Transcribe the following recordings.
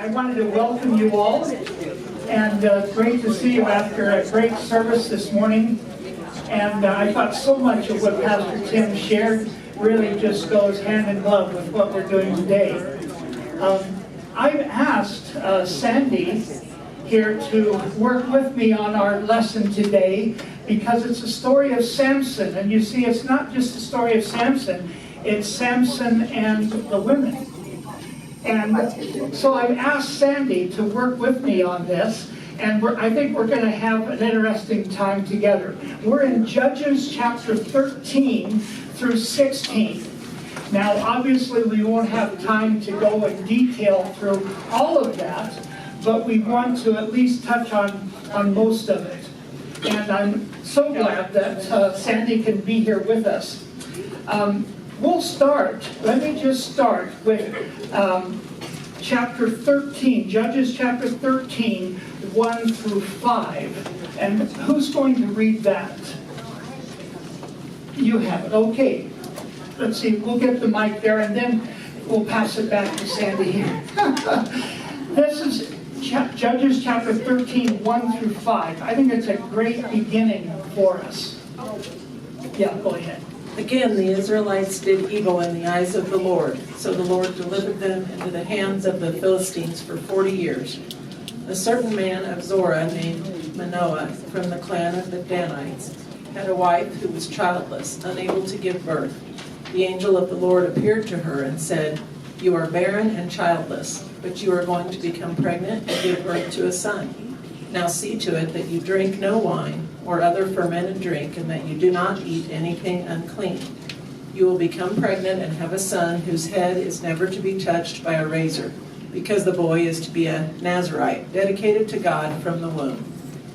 I wanted to welcome you all, and great to see you after a great service this morning. And I thought so much of what Pastor Tim shared really just goes hand in glove with what we're doing today. I've asked Sandy here to work with me on our lesson today because it's a story of Samson. And you see, it's not just a story of Samson, it's Samson and the women. And so I've asked Sandy to work with me on this, and I think we're going to have an interesting time together. We're in Judges chapter 13 through 16. Now, obviously, we won't have time to go in detail through all of that, but we want to at least touch on most of it. And I'm so glad that Sandy can be here with us. We'll start, let me just start with chapter 13, Judges chapter 13, 1 through 5. And who's going to read that? You have it, okay. Let's see, we'll get the mic there and then we'll pass it back to Sandy here. This is Judges chapter 13, 1 through 5. I think it's a great beginning for us. Yeah, go ahead. Again, the Israelites did evil in the eyes of the Lord, so the Lord delivered them into the hands of the Philistines for 40 years. A certain man of Zorah named Manoah from the clan of the Danites had a wife who was childless, unable to give birth. The angel of the Lord appeared to her and said, "You are barren and childless, but you are going to become pregnant and give birth to a son. Now see to it that you drink no wine or other fermented drink, and that you do not eat anything unclean. You will become pregnant and have a son whose head is never to be touched by a razor, because the boy is to be a Nazirite, dedicated to God from the womb.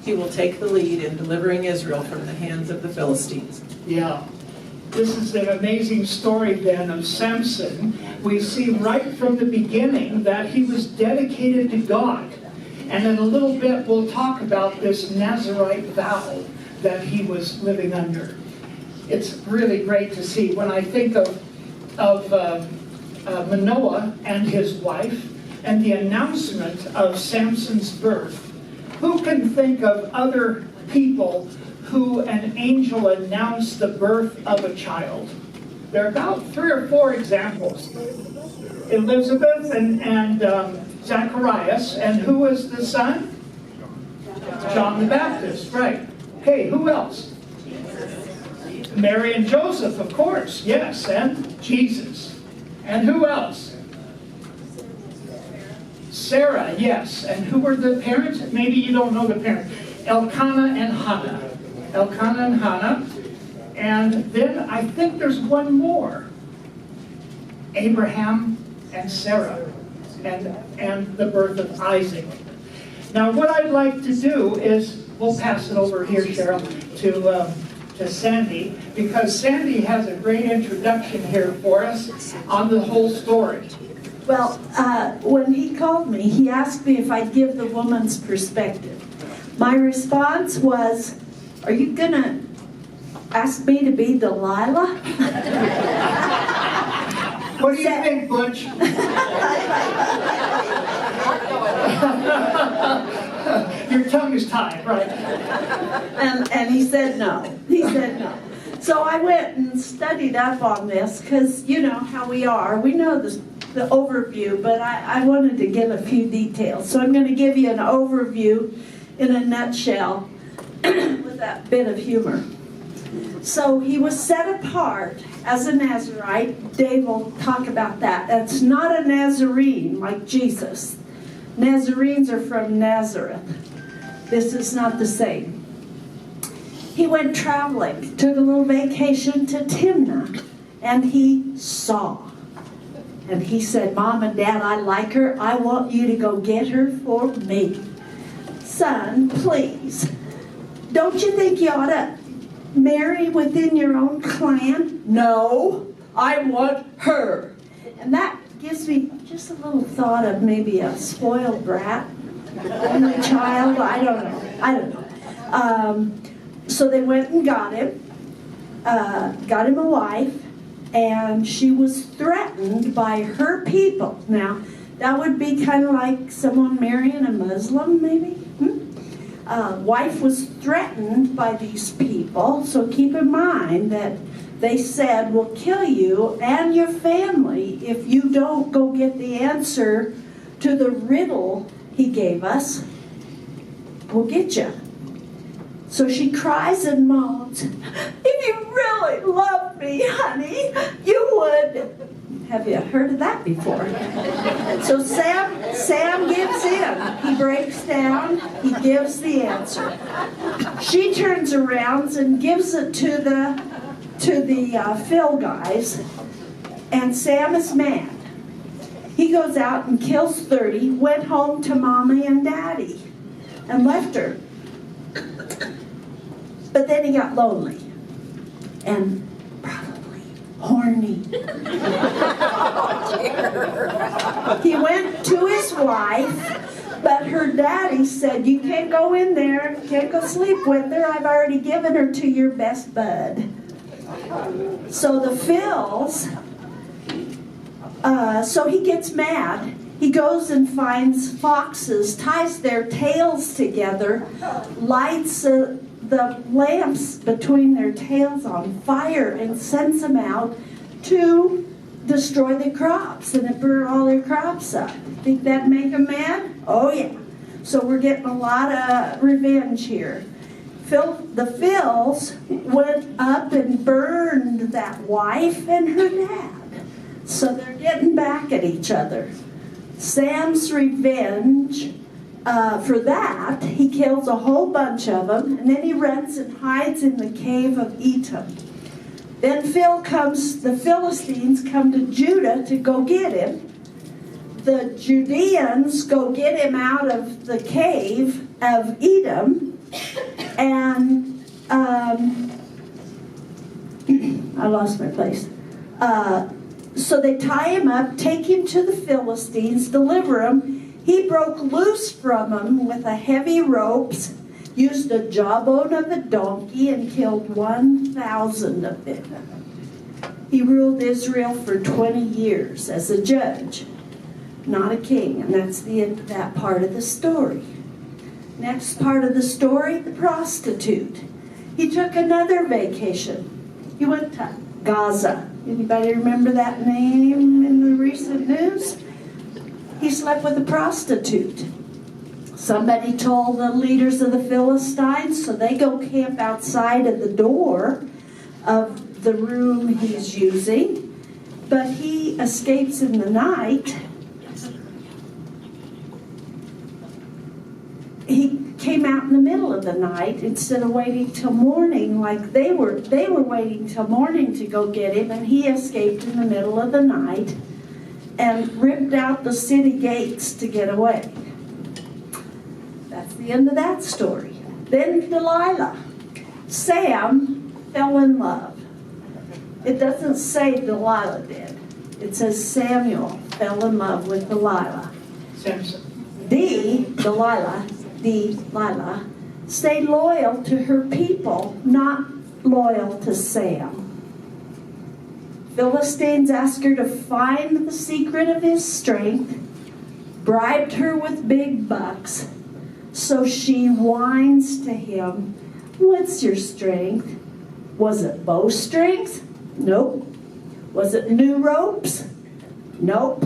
He will take the lead in delivering Israel from the hands of the Philistines." Yeah. This is an amazing story then of Samson. We see right from the beginning that he was dedicated to God. And in a little bit we'll talk about this Nazirite vow that he was living under. It's really great to see. When I think of Manoah and his wife and the announcement of Samson's birth, who can think of other people who an angel announced the birth of a child? There are about 3 or 4 examples. Elizabeth and Zacharias, and who was the son? John the Baptist, right. Okay, who else? Mary and Joseph, of course, yes, and Jesus. And who else? Sarah, yes. And who were the parents? Maybe you don't know the parents. Elkanah and Hannah. Elkanah and Hannah. And then I think there's one more. Abraham and Sarah. And the birth of Isaac. Now what I'd like to do is, we'll pass it over here, Cheryl, to Sandy, because Sandy has a great introduction here for us on the whole story. Well, when he called me, he asked me if I'd give the woman's perspective. My response was, "Are you going to ask me to be Delilah?" What do you think, Butch? Your tongue is tied, right? And he said no. He said no. So I went and studied up on this because you know how we are. We know the overview, but I wanted to give a few details. So I'm going to give you an overview in a nutshell with that bit of humor. So he was set apart as a Nazirite. Dave will talk about that. That's not a Nazarene like Jesus. Nazarenes are from Nazareth. This is not the same. He went traveling, took a little vacation to Timnah, and he saw. And he said, "Mom and Dad, I like her. I want you to go get her for me." Son, please. Don't you think you ought to marry within your own clan? No, I want her. And that gives me just a little thought of maybe a spoiled brat, only child. I don't know. So they went and got him a wife, and she was threatened by her people. Now, That would be kind of like someone marrying a Muslim, maybe? Wife was threatened by these people, so keep in mind that they said, we'll kill you and your family if you don't go get the answer to the riddle he gave us. We'll get you. So she cries and moans, if you really loved me, honey, you would. Have you heard of that before? So Sam gives in. He breaks down. He gives the answer. She turns around and gives it to the Phil guys, and Sam is mad. He goes out and kills 30, went home to Mommy and Daddy, and left her. But then he got lonely, and probably horny. He went to his wife, but her daddy said, you can't go in there, can't go sleep with her, I've already given her to your best bud. So the Phils, so he gets mad. He goes and finds foxes, ties their tails together, lights the lamps between their tails on fire, and sends them out to destroy the crops and burn all their crops up. Think that'd make them mad? Oh yeah. So we're getting a lot of revenge here. The Phils went up and burned that wife and her dad. So they're getting back at each other. Sam's revenge for that, he kills a whole bunch of them, and then he runs and hides in the cave of Etam. Then the Philistines come to Judah to go get him. The Judeans go get him out of the cave of Edom, and I lost my place. So they tie him up, take him to the Philistines, deliver him. He broke loose from them with a heavy ropes, used a jawbone of a donkey, and killed 1,000 of them. He ruled Israel for 20 years as a judge, not a king, and that's the end of that part of the story. Next part of the story, the prostitute. He took another vacation. He went to Gaza. Anybody remember that name in the recent news? He slept with a prostitute. Somebody told the leaders of the Philistines, so they go camp outside of the door of the room he's using. But he escapes in the night. He came out in the middle of the night instead of waiting till morning like they were waiting till morning to go get him, and he escaped in the middle of the night and ripped out the city gates to get away. That's the end of that story. Then Delilah. Sam fell in love. It doesn't say Delilah did. It says Samuel fell in love with Delilah. Samson. Delilah stayed loyal to her people, not loyal to Sam. Philistines asked her to find the secret of his strength, bribed her with big bucks, so she whines to him, what's your strength? Was it bowstrings? Nope. Was it new ropes? Nope.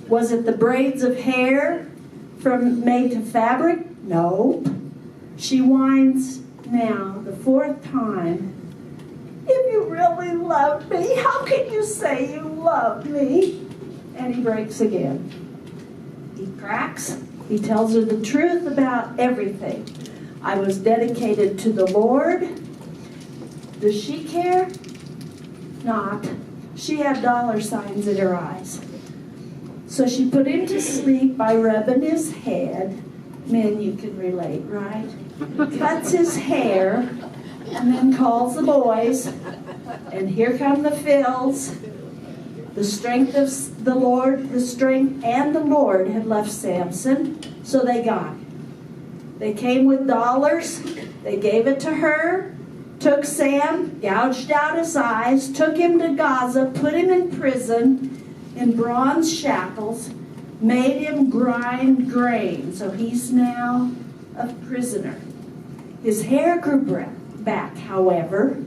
Was it the braids of hair made to fabric? Nope. She whines now, the fourth time. If you really loved me, how can you say you love me? And he breaks again. He cracks. He tells her the truth about everything. I was dedicated to the Lord. Does she care? Not. She had dollar signs in her eyes. So she put him to sleep by rubbing his head. Men, you can relate, right? Cuts his hair, and then calls the boys. And here come the Phils. The strength of the Lord, the strength and the Lord had left Samson, so they got him. They came with dollars. They gave it to her. Took Sam, gouged out his eyes, took him to Gaza, put him in prison in bronze shackles, made him grind grain, so he's now a prisoner. His hair grew back, however,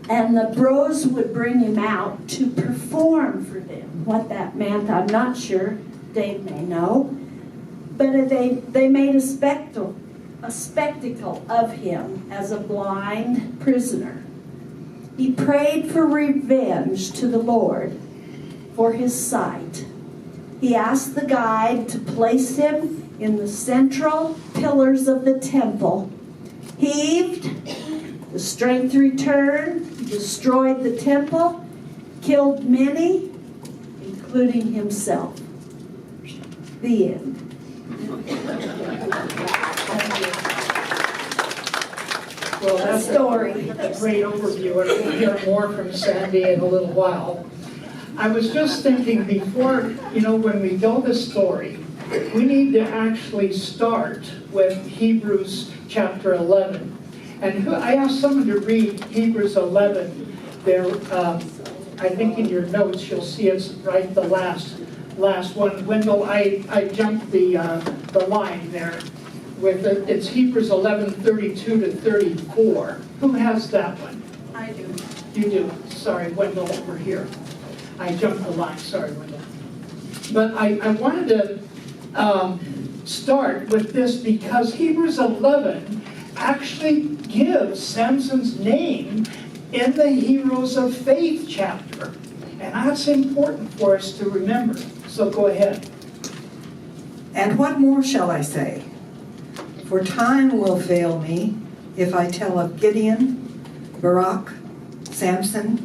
and the bros would bring him out to perform for them. What that meant, I'm not sure. Dave may know. But they made a spectacle of him as a blind prisoner. He prayed for revenge to the Lord for his sight. He asked the guide to place him in the central pillars of the temple, heaved, the strength returned, destroyed the temple, killed many, including himself. The end. Well, that's Story. a great overview, and we'll hear more from Sandy in a little while. I was just thinking before, when we tell the story, we need to actually start with Hebrews chapter 11. And I asked someone to read Hebrews 11. There, I think in your notes you'll see it's right the last one. Wendell, I jumped the line there. It's Hebrews 11:32 to 34. Who has that one? I do. You do. Sorry, Wendell, over here. I jumped the line. Sorry, Wendell. But I wanted to start with this because Hebrews 11 actually gives Samson's name in the Heroes of Faith chapter. And that's important for us to remember. So go ahead. And what more shall I say? For time will fail me if I tell of Gideon, Barak, Samson,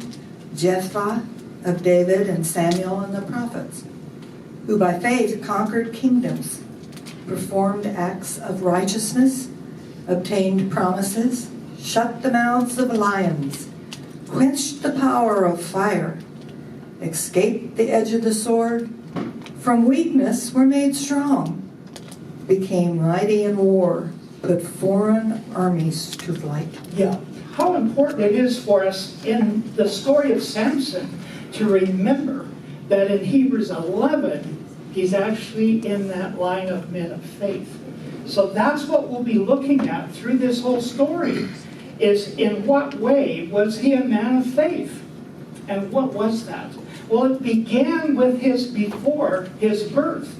Jephthah, of David and Samuel and the prophets, who by faith conquered kingdoms, performed acts of righteousness, obtained promises, shut the mouths of lions, quenched the power of fire, escaped the edge of the sword, from weakness were made strong, became mighty in war, put foreign armies to flight. Yeah. How important it is for us in the story of Samson to remember that in Hebrews 11, he's actually in that line of men of faith. So that's what we'll be looking at through this whole story, is in what way was he a man of faith? And what was that? Well, it began with before his birth.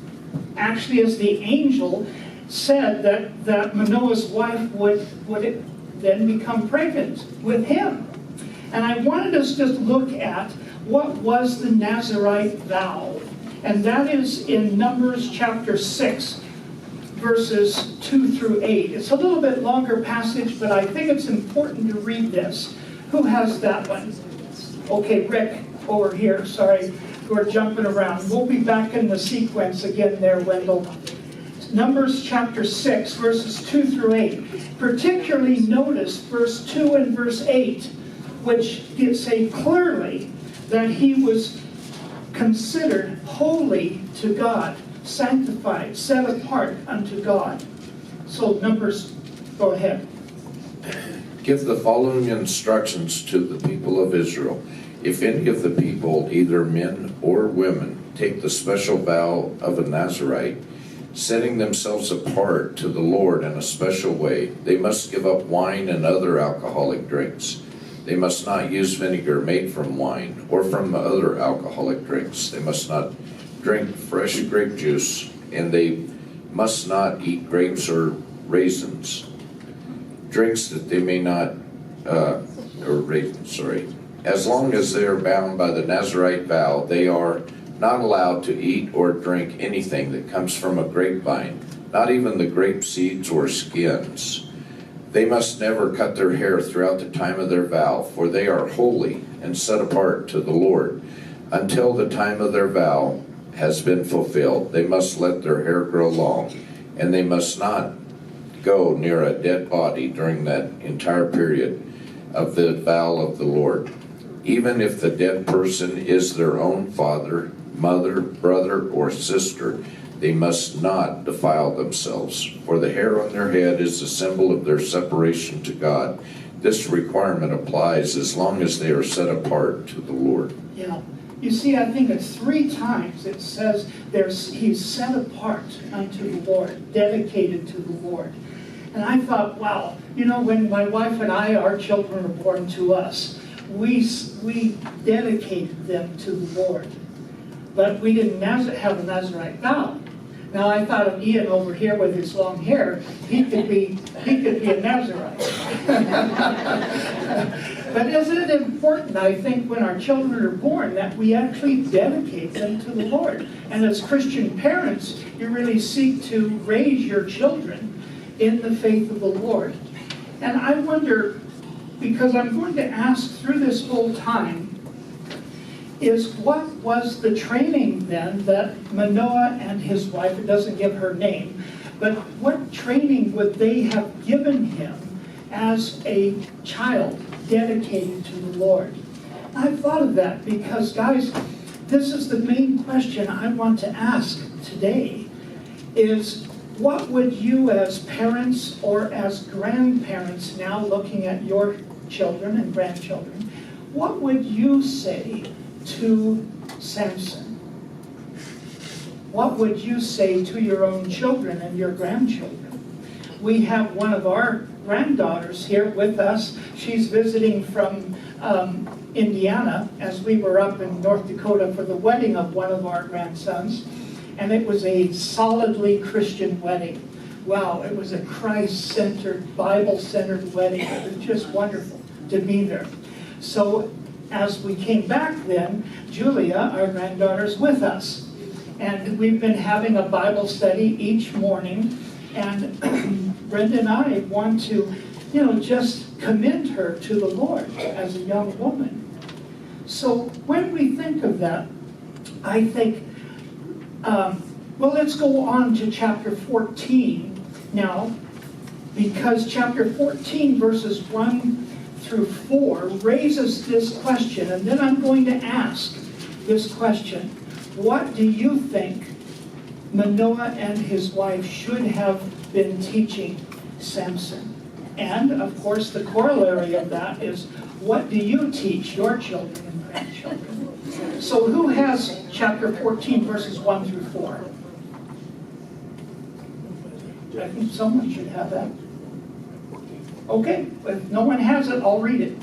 Actually, as the angel said that Manoah's wife would then become pregnant with him. And I wanted us to look at what was the Nazirite vow. And that is in Numbers chapter 6, verses 2 through 8. It's a little bit longer passage, but I think it's important to read this. Who has that one? Okay, Rick, over here. Sorry, we're jumping around. We'll be back in the sequence again there, Wendell. Numbers chapter 6, verses 2 through 8. Particularly notice verse 2 and verse 8, which say clearly that he was considered holy to God, sanctified, set apart unto God. So Numbers, go ahead. Give the following instructions to the people of Israel. If any of the people, either men or women, take the special vow of a Nazirite, setting themselves apart to the Lord in a special way, they must give up wine and other alcoholic drinks. They must not use vinegar made from wine or from other alcoholic drinks. They must not drink fresh grape juice, and they must not eat grapes or raisins. Drinks that they may not, As long as they are bound by the Nazirite vow, they are not allowed to eat or drink anything that comes from a grapevine, not even the grape seeds or skins. They must never cut their hair throughout the time of their vow, for they are holy and set apart to the Lord. Until the time of their vow has been fulfilled, they must let their hair grow long, and they must not go near a dead body during that entire period of the vow of the Lord. Even if the dead person is their own father, mother, brother, or sister, they must not defile themselves, for the hair on their head is a symbol of their separation to God. This requirement applies as long as they are set apart to the Lord. Yeah. You see, I think it's 3 times it says he's set apart unto the Lord, dedicated to the Lord. And I thought, wow, you know, when my wife and I, our children were born to us, we dedicated them to the Lord. But we didn't have a Nazarite vow. Now I thought of Ian over here with his long hair. He could be a Nazarite. But isn't it important, I think, when our children are born, that we actually dedicate them to the Lord? And as Christian parents, you really seek to raise your children in the faith of the Lord. And I wonder, because I'm going to ask through this whole time, is what was the training then that Manoah and his wife, it doesn't give her name, but what training would they have given him as a child dedicated to the Lord? I've thought of that because, guys, this is the main question I want to ask today, is what would you as parents or as grandparents now looking at your children and grandchildren, what would you say to Samson? What would you say to your own children and your grandchildren? We have one of our granddaughters here with us. She's visiting from Indiana, as we were up in North Dakota for the wedding of one of our grandsons. And it was a solidly Christian wedding. Wow, it was a Christ-centered, Bible-centered wedding. It was just wonderful to be there. So as we came back then, Julia, our granddaughter's with us. And we've been having a Bible study each morning. And Brenda and I want to, just commend her to the Lord as a young woman. So when we think of that, I think, let's go on to chapter 14 now, because chapter 14, verses 1 through 4 raises this question, and then I'm going to ask this question. What do you think Manoah and his wife should have been teaching Samson? And, of course, the corollary of that is, what do you teach your children and grandchildren? So who has chapter 14, verses 1 through 4? I think someone should have that. Okay, if no one has it, I'll read it.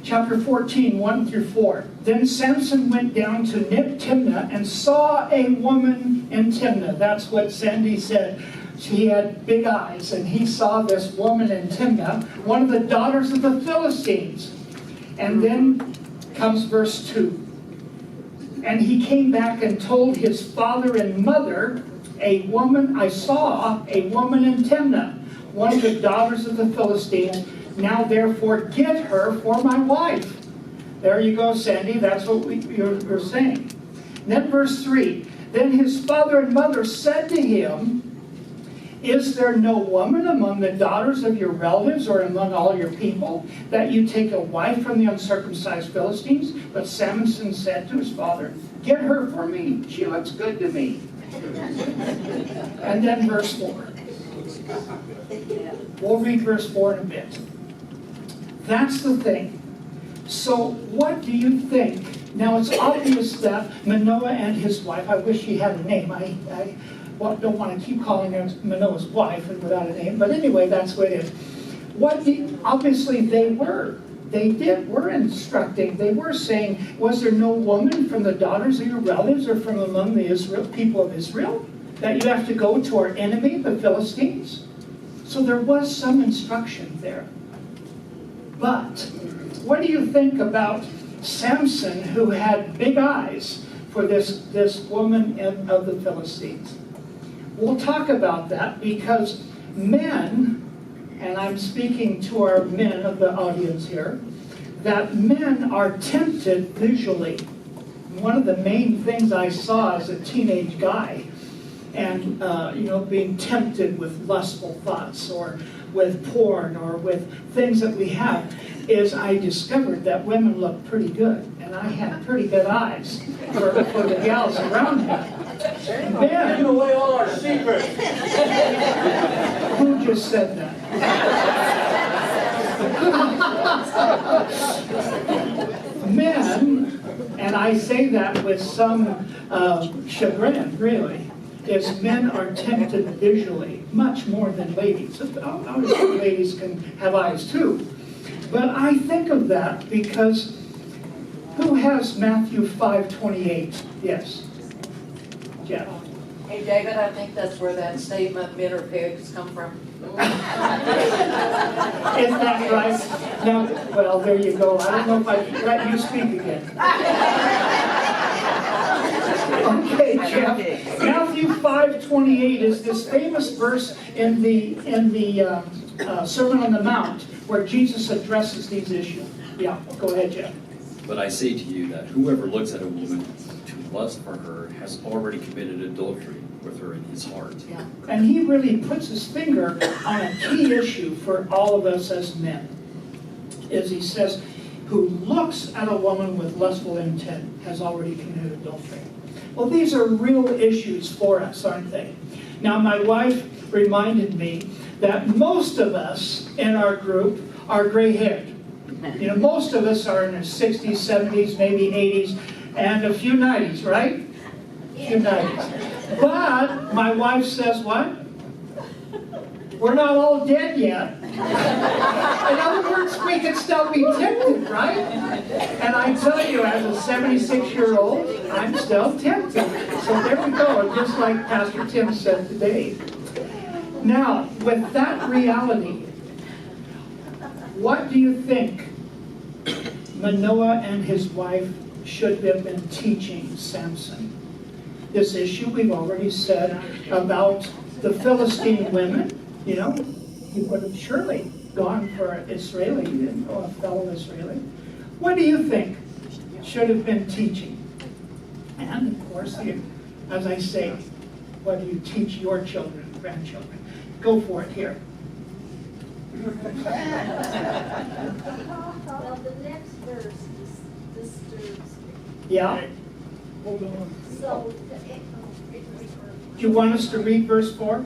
Chapter 14, 1 through 4. Then Samson went down to Timnah and saw a woman in Timnah. That's what Sandy said. She had big eyes, and he saw this woman in Timnah, one of the daughters of the Philistines. And then comes verse 2. And he came back and told his father and mother, I saw a woman in Timnah, one of the daughters of the Philistines. Now therefore get her for my wife. There you go, Sandy. That's what you're saying. And then verse 3. Then his father and mother said to him, is there no woman among the daughters of your relatives or among all your people that you take a wife from the uncircumcised Philistines? But Samson said to his father, get her for me. She looks good to me. And then verse 4. We'll read verse 4 in a bit. That's the thing. So what do you think? Now it's obvious that Manoah and his wife, I wish he had a name. I don't want to keep calling her Manoah's wife and without a name, but anyway, that's what it is. Obviously they were instructing, they were saying, was there no woman from the daughters of your relatives or from among the people of Israel that you have to go to our enemy, the Philistines? So there was some instruction there. But what do you think about Samson, who had big eyes for this woman of the Philistines? We'll talk about that because men, and I'm speaking to our men of the audience here, that men are tempted visually. One of the main things I saw as a teenage guy, and being tempted with lustful thoughts or with porn or with things that we have, is I discovered that women look pretty good, and I had pretty good eyes for the gals around me. Men, Give away all our secrets. who just said that? Men and I say that with some chagrin, really, is men are tempted visually much more than ladies. Obviously, ladies can have eyes too. But I think of that because who has Matthew 5:28? Yes. Jeff. Hey, David, I think that's where that statement, men are pigs, come from. Isn't that right? No, well, there you go. I don't know if I let you speak again. Okay, Jeff. Matthew 5:28 is this famous verse in the Sermon on the Mount where Jesus addresses these issues. Yeah, go ahead, Jeff. But I say to you that whoever looks at a woman to lust for her has already committed adultery with her in his heart. Yeah. And he really puts his finger on a key issue for all of us as men. Is he says, who looks at a woman with lustful intent has already committed adultery. Well, these are real issues for us, aren't they? Now, my wife reminded me that most of us in our group are gray-haired. You know, most of us are in our 60s, 70s, maybe 80s, and a few 90s, right? A few 90s. But my wife says what? We're not all dead yet. In other words, we can still be tempted, right? And I tell you, as a 76-year-old, I'm still tempted. So there we go, just like Pastor Tim said today. Now, with that reality, what do you think Manoah and his wife should have been teaching Samson? This issue we've already said about the Philistine women. You know, he would have surely gone for an Israeli, or a fellow Israeli. What do you think should have been teaching? And of course, as I say, what do you teach your children, grandchildren? Go for it here. Well, the next verse disturbs me. Yeah? Hold on. So, Do you want us to read verse 4? no,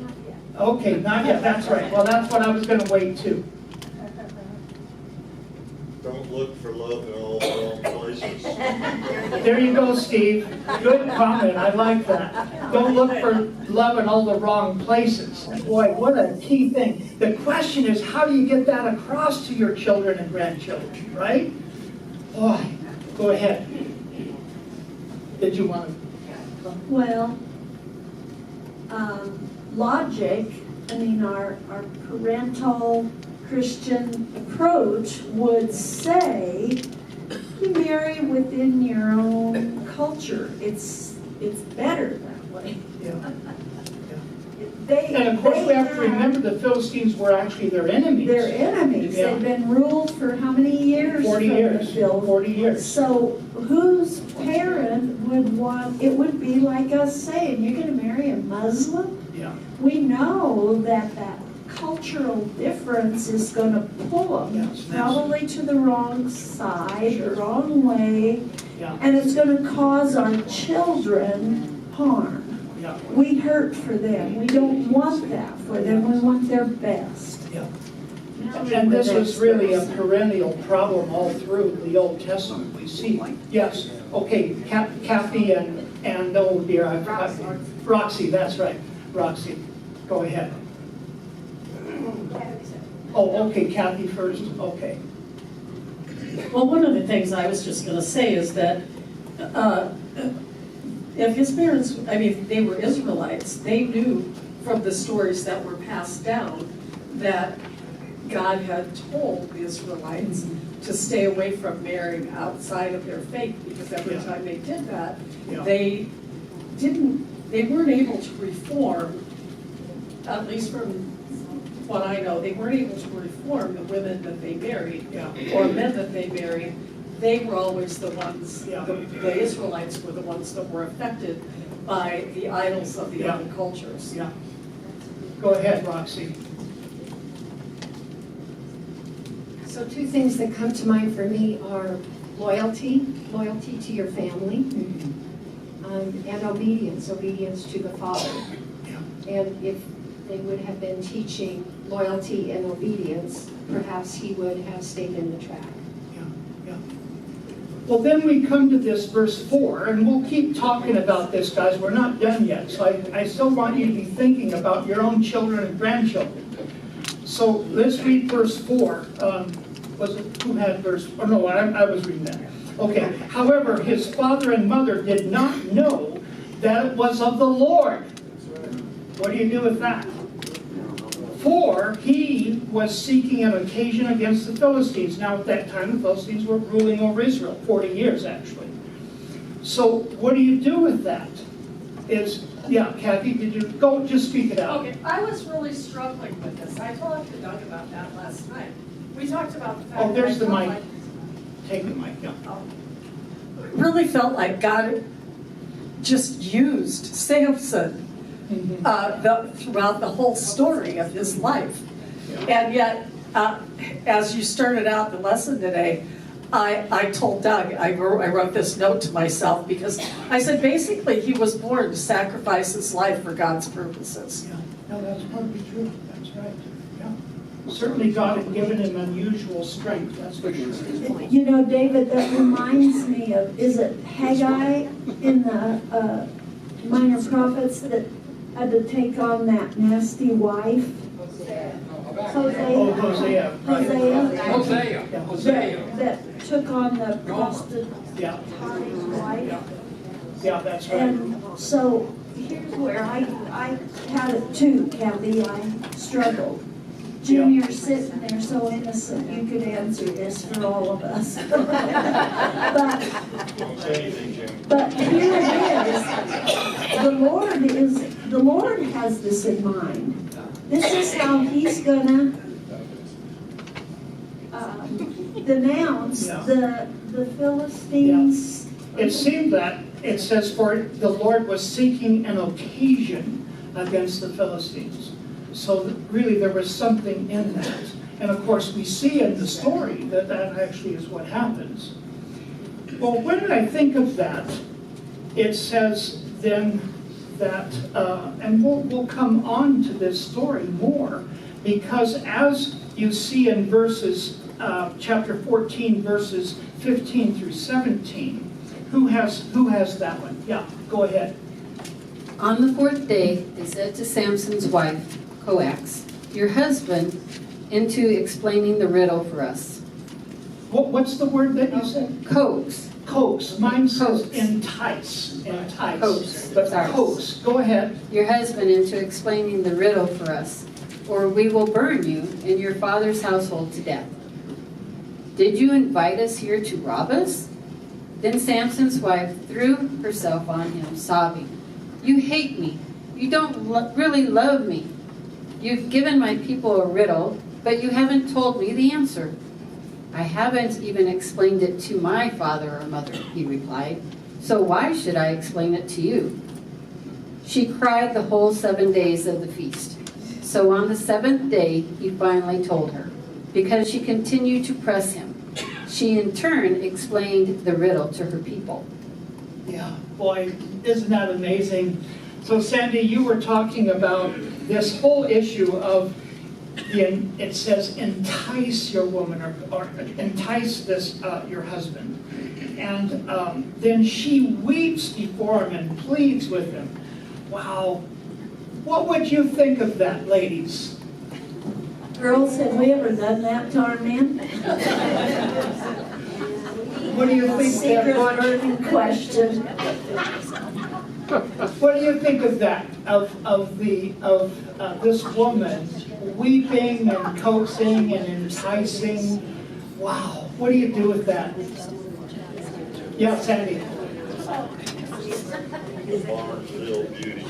not yet. Okay, not yet, that's right. Well, that's what I was going to wait to. Don't look for love in all the wrong places. There you go, Steve. Good comment, I like that. Don't look for love in all the wrong places. Boy, what a key thing. The question is, how do you get that across to your children and grandchildren, right? Boy, go ahead. Did you want to? Well, logic, I mean, our parental Christian approach would say, you marry within your own culture. It's better that way. Yeah. They, And of course, we have to had remember the Philistines were actually their enemies. their enemies. Yeah. They've been ruled for how many years? 40 from years. the Phil- 40 years. So whose parent would want, it would be like us saying, you're going to marry a Muslim? Yeah. We know that cultural difference is going to pull them Yeah, it's probably to the wrong side, Sure. the wrong way, Yeah. and it's going to cause our children harm. Yeah. We hurt for them. We don't want that for them. We want their best. Yeah. And this was really a perennial problem all through the Old Testament. We see. Yes. Okay. Kathy and oh dear, Roxy. That's right. Roxy, go ahead. Oh, okay. Kathy first. Okay. Well, one of the things I was just gonna say is that, if his parents, I mean, if they were Israelites, they knew from the stories that were passed down that God had told the Israelites to stay away from marrying outside of their faith, because every Yeah. time they did that, Yeah. they weren't able to reform, at least from what I know, they weren't able to reform the women that they married, Yeah. or men that they married. They were always the ones, Yeah. the Israelites were the ones that were affected by the idols of the Yeah. other cultures. Yeah. Go ahead, Roxy. So two things that come to mind for me are loyalty to your family, and obedience to the Father. And if they would have been teaching loyalty and obedience, perhaps he would have stayed in the track. Yeah. Yeah. Well, then we come to this verse 4, and we'll keep talking about this, guys. We're not done yet. So I still want you to be thinking about your own children and grandchildren. So let's read verse 4. Was it, who had verse, oh no, I was reading that. Okay, however, his father and mother did not know that it was of the Lord. What do you do with that? For he was seeking an occasion against the Philistines. Now at that time, the Philistines were ruling over Israel, 40 years actually. So what do you do with that? Yeah, Kathy, did you, go, just speak it out. Okay, I was really struggling with this. I talked to Doug about that last night. We talked about the fact that. Oh, there's I the felt mic. like- Take the mic, yeah. Really felt like God just used Samson throughout the whole story of his life. And yet, as you started out the lesson today, I told Doug, I wrote this note to myself because I said basically he was born to sacrifice his life for God's purposes. Yeah, no, that's probably true. That's right. Yeah. Certainly God had given him unusual strength, that's for sure. You know, David, that reminds me of, is it Haggai in the Minor Prophets that had to take on that nasty wife? Oh, Hosea, right. That took on the prostitute Yeah, wife. yeah, that's right. And so here's where I had it too, Kathy. I struggled. Junior sitting there so innocent, you could answer this for all of us. Don't say anything, Jim. But here it is. The Lord has this in mind. This is how he's gonna denounce the Philistines. It seemed that, it says, for the Lord was seeking an occasion against the Philistines. So really there was something in that. And of course we see in the story that that actually is what happens. Well, when I think of that, it says then that, and we'll come on to this story more, because as you see in verses, chapter 14, verses 15 through 17, who has that one? Yeah, go ahead. On the fourth day, they said to Samson's wife, Coax, your husband, into explaining the riddle for us. What's the word that you said? Coax. Coax. Mine says Coax. entice. Entice. Coax. But Sorry. coax. Go ahead. Your husband into explaining the riddle for us, or we will burn you and your father's household to death. Did you invite us here to rob us? Then Samson's wife threw herself on him, sobbing, you hate me. You don't really love me. You've given my people a riddle, but you haven't told me the answer. I haven't even explained it to my father or mother, he replied. So why should I explain it to you? She cried the whole 7 days of the feast. So on the seventh day, he finally told her, because she continued to press him. She in turn explained the riddle to her people. Yeah, boy, isn't that amazing? So Sandy, you were talking about this whole issue of, it says entice your woman or entice this your husband. And then she weeps before him and pleads with him. Wow. What would you think of that, ladies? Girls, have we ever done that to our men? What do you think? Secret burning question. What do you think of that? Of this woman weeping and coaxing and enticing? Wow. What do you do with that? Yeah, Sandy. Barnesville beauty.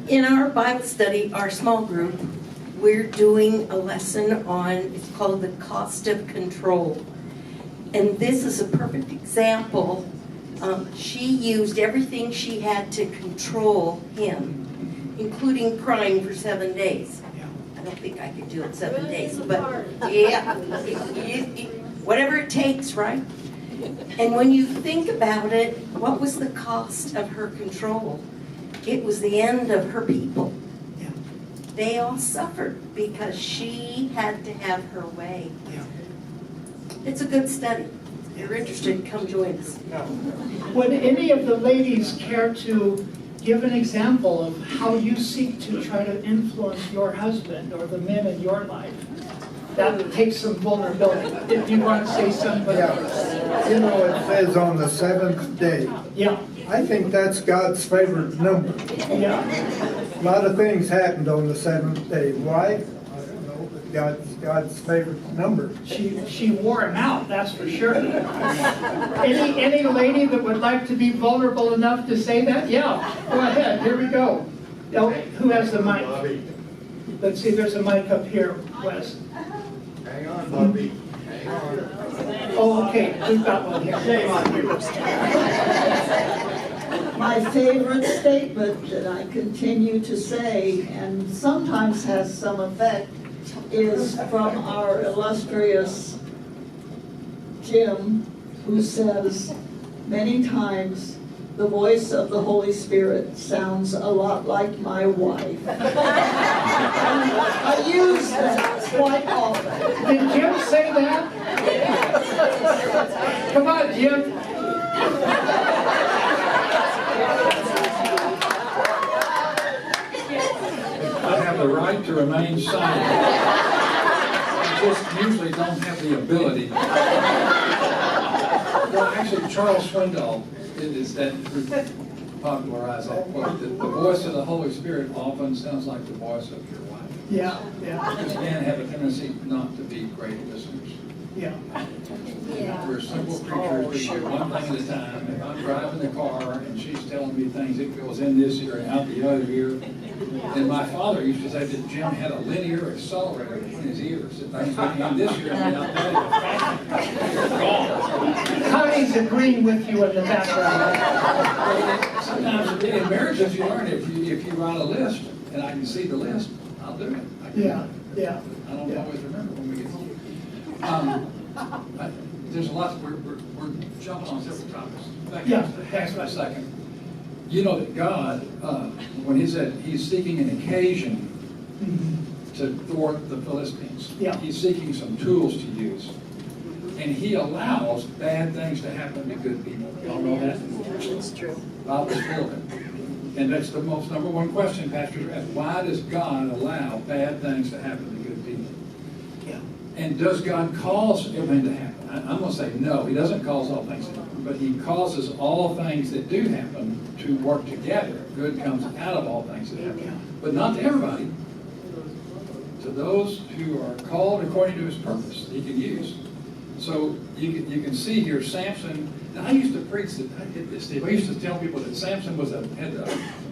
In our Bible study, our small group, we're doing a lesson on, it's called the cost of control. And this is a perfect example. She used everything she had to control him, including crying for 7 days. I don't think I could do it 7 days, but yeah, whatever it takes, right? And when you think about it, what was the cost of her control? It was the end of her people. They all suffered because she had to have her way. It's a good study. If you're interested, come join us. Would any of the ladies care to give an example of how you seek to try to influence your husband or the men in your life? That takes some vulnerability. If you want to say something. Yeah. You know, it says on the seventh day. Yeah. I think that's God's favorite number. Yeah. A lot of things happened on the seventh day. Why? I don't know, but God's favorite number. She wore him out, that's for sure. Any lady that would like to be vulnerable enough to say that? Yeah, go ahead, here we go. Oh, who has the mic? Let's see, there's a mic up here, Wes. Hang on, Bobby. Hang on. Oh, okay, we've got one here. Shame on you. My favorite statement that I continue to say, and sometimes has some effect, is from our illustrious Jim, who says many times, the voice of the Holy Spirit sounds a lot like my wife. I use that quite often. Did Jim say that? Come on, Jim. I have the right to remain silent. I just usually don't have the ability. Well, actually, Charles Swindoll is that popularized that quote, that the voice of the Holy Spirit often sounds like the voice of your wife. Yeah, yeah. Because men have a tendency not to be great listeners. Yeah. We're simple creatures, we do one thing at a time. If I'm driving the car and she's telling me things, it goes in this ear and out the other ear. And my father used to say that Jim had a linear accelerator between his ears. That things went in this ear and out that ear. Connie's agreeing with you in the background. Sometimes in marriages you learn if you write a list and I can see the list, I'll do it. Yeah, yeah. I don't always remember when we get home. There's a lot, we're jumping on several topics. Thanks for a second. You know that God, when he said he's seeking an occasion to thwart the Philistines, he's seeking some tools to use. And he allows bad things to happen to good people. Y'all know that? It's true. Bible's full of it. And that's the most number one question pastors ask. Why does God allow bad things to happen to good people? And does God cause everything to happen? I'm going to say no. He doesn't cause all things to happen, but he causes all things that do happen to work together. Good comes out of all things that happen. But not to everybody. To those who are called according to his purpose, he can use. So you can see here Samson. Now I used to preach that. I did this, Steve. I used to tell people that Samson had a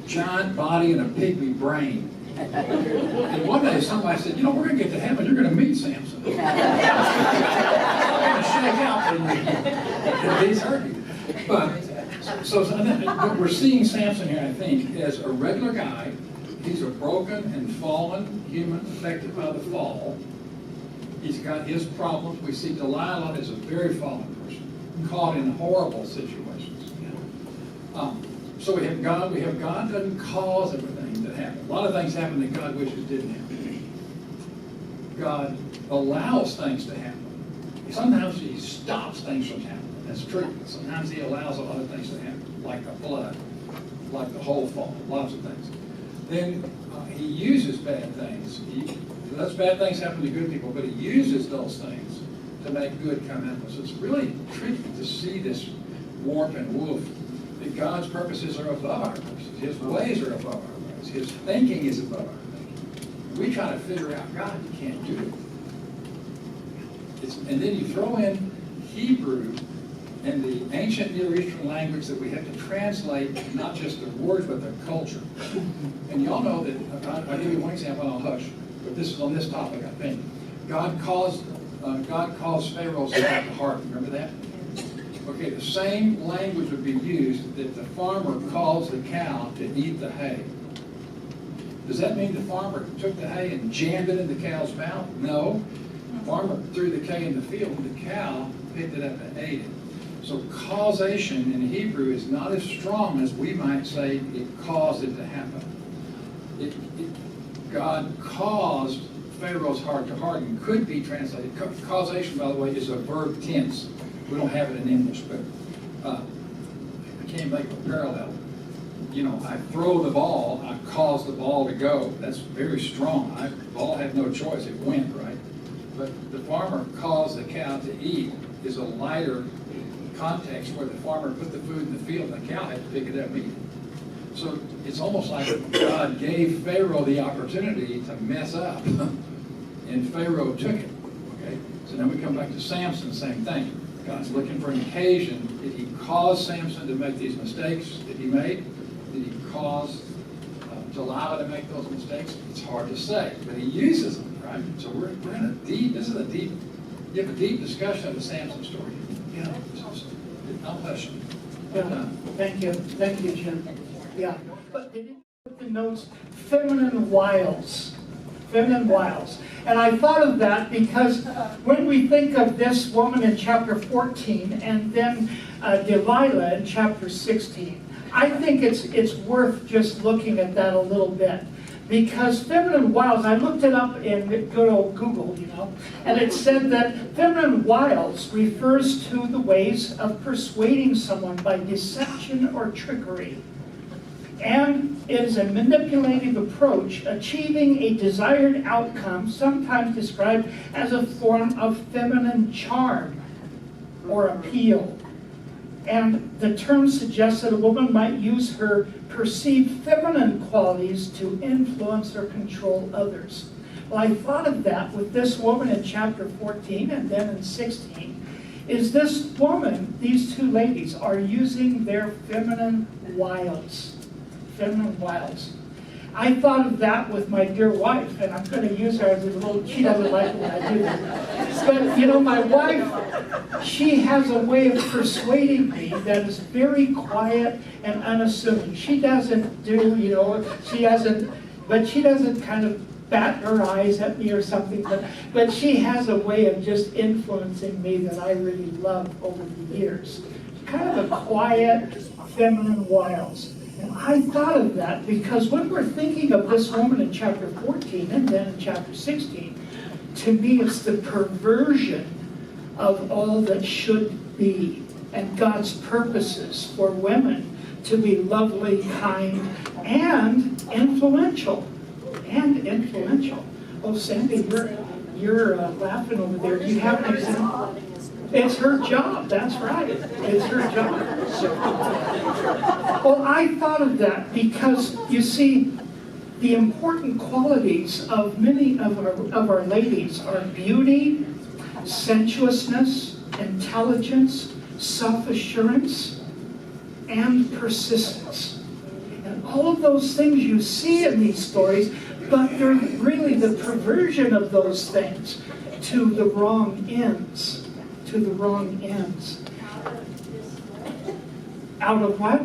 giant body and a pygmy brain. And one day somebody said, you know, we're going to get to heaven, you're going to meet Samson. I'm going to shake out and he's hurting. But, so we're seeing Samson here, I think, as a regular guy. He's a broken and fallen human affected by the fall. He's got his problems. We see Delilah as a very fallen person, caught in horrible situations. So we have God doesn't cause everything that happens. A lot of things happen that God wishes didn't happen. God allows things to happen. Sometimes he stops things from happening. That's true. Sometimes he allows a lot of things to happen, like the flood, like the whole fall, lots of things. Then he uses bad things. He lets bad things happen to good people, but he uses those things to make good come out of us. It's really tricky to see this warp and woof. That God's purposes are above our purposes. His ways are above our ways. His thinking is above our thinking. We try to figure out, God, you can't do it. And then you throw in Hebrew and the ancient Near Eastern language that we have to translate not just the words, but the culture. And y'all know that, I'll give you one example and I'll hush, but this is on this topic, I think. God caused Pharaoh's heart. Remember that? Okay, the same language would be used that the farmer calls the cow to eat the hay. Does that mean the farmer took the hay and jammed it in the cow's mouth? No. The farmer threw the hay in the field and the cow picked it up and ate it. So causation in Hebrew is not as strong as we might say it caused it to happen. God caused Pharaoh's heart to harden could be translated. Causation, by the way, is a verb tense. We don't have it in English, but I can't make a parallel. You know, I throw the ball, I cause the ball to go. That's very strong. The ball had no choice, it went, right? But the farmer caused the cow to eat is a lighter context where the farmer put the food in the field and the cow had to pick it up and eat it. So it's almost like God gave Pharaoh the opportunity to mess up, and Pharaoh took it. Okay? So now we come back to Samson, same thing. God's looking for an occasion. Did he cause Samson to make these mistakes that he made? Did he cause Delilah to make those mistakes? It's hard to say, but he uses them, right? So we're in a deep, you have a deep discussion of the Samson story. Yeah. I'll bless you. Yeah. Thank you, Jim. Yeah. But they didn't put the notes, feminine wiles. Feminine wiles. And I thought of that because when we think of this woman in chapter 14 and then Delilah in chapter 16, I think it's worth just looking at that a little bit. Because feminine wiles, I looked it up in good old Google, you know, and it said that feminine wiles refers to the ways of persuading someone by deception or trickery. And it is a manipulative approach, achieving a desired outcome, sometimes described as a form of feminine charm or appeal. And the term suggests that a woman might use her perceived feminine qualities to influence or control others. Well, I thought of that with this woman in chapter 14 and then in 16. Is this woman, these two ladies, are using their feminine wiles. Feminine wiles. I thought of that with my dear wife, and I'm going to use her as a little, she doesn't like when I do that. But, you know, my wife, she has a way of persuading me that is very quiet and unassuming. She doesn't do, you know, she doesn't kind of bat her eyes at me or something, but she has a way of just influencing me that I really love over the years. Kind of a quiet, feminine wiles. And I thought of that because when we're thinking of this woman in chapter 14 and then in chapter 16, to me it's the perversion of all that should be and God's purposes for women to be lovely, kind, and influential. And influential. Oh, Sandy, you're laughing over there. Do you have an example? It's her job, that's right. It's her job. Well, I thought of that because, you see, the important qualities of many of our ladies are beauty, sensuousness, intelligence, self-assurance, and persistence. And all of those things you see in these stories, but they're really the perversion of those things to the wrong ends. To the wrong ends. Out of what?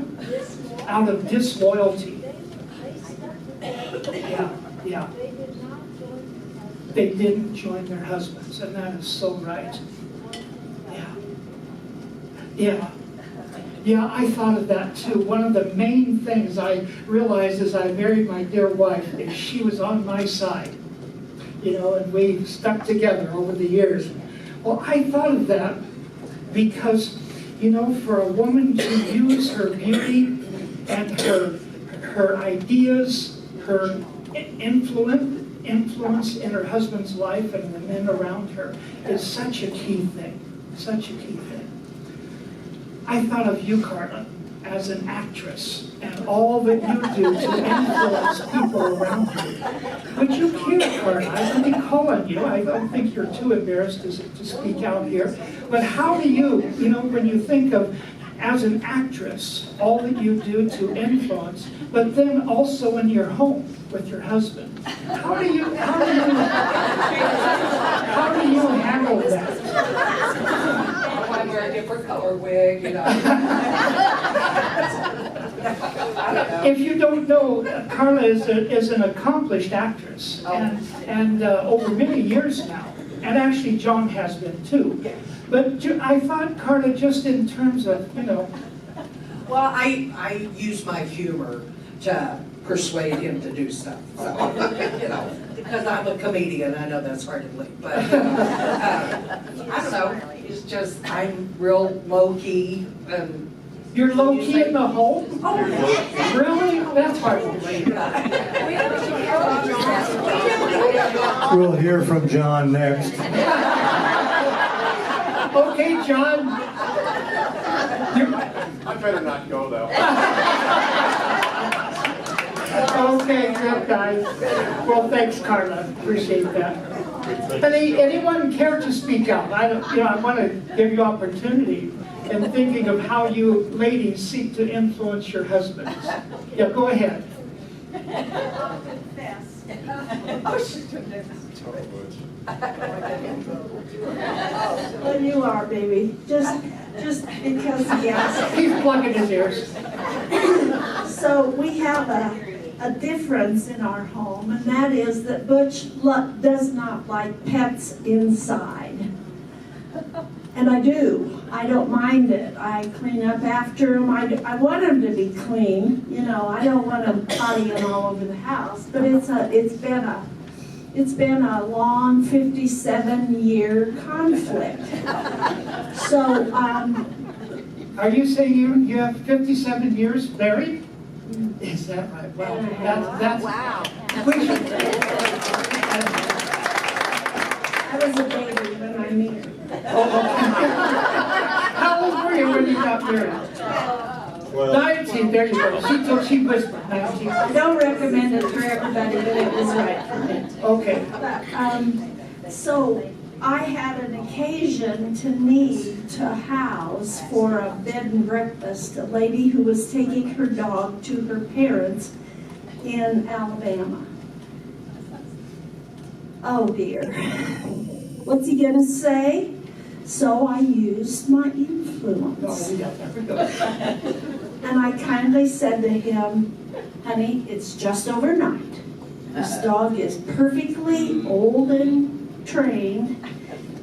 Out of disloyalty. Yeah. They didn't join their husbands, and that is so right. Yeah, I thought of that too. One of the main things I realized as I married my dear wife is she was on my side. You know, and we stuck together over the years. Well, I thought of that because, you know, for a woman to use her beauty and her ideas, her influence in her husband's life and the men around her is such a key thing. Such a key thing. I thought of you, Carla, as an actress and all that you do to influence people around you. Would you care, Carla? Let me call on you. I don't think you're too embarrassed to speak out here. But how do you know, when you think of, as an actress, all that you do to influence, but then also in your home with your husband, how do you handle that? I wear a different color wig, you know. If you don't know, Carla is an accomplished actress, and over many years now, and actually John has been too. But I thought, Carla, just in terms of, you know. Well, I use my humor to persuade him to do stuff. So, you know, because I'm a comedian, I know that's hard to believe, but, I don't know, it's just, I'm real low-key, and. You're low-key in the home? Oh, really? That's hard to believe. We'll hear from John next. Okay, John. I better not go though. Okay, good guys. Well, thanks, Carla. Appreciate that. Anyone care to speak up? I want to give you opportunity in thinking of how you ladies seek to influence your husbands. Yeah, go ahead. I'll confess. Oh, she's doing it. Well, you are, baby. Just because he asked. He's plugging his ears. So we have a difference in our home, and that is that Butch does not like pets inside. And I do. I don't mind it. I clean up after him. I want him to be clean. You know, I don't want him pottying all over the house. But it's been a long 57-year conflict. So, are you saying you have 57 years married? Is that right? Wow. That's wow. I was a baby when I married. How old were you when you got married? 19, there you go. She whispered 19. I don't recommend it for everybody, but it was right for me. Okay. So I had an occasion to need to house for a bed and breakfast a lady who was taking her dog to her parents in Alabama. Oh dear. What's he gonna say? So I used my influence. And I kindly said to him, honey, it's just overnight. This dog is perfectly old and trained,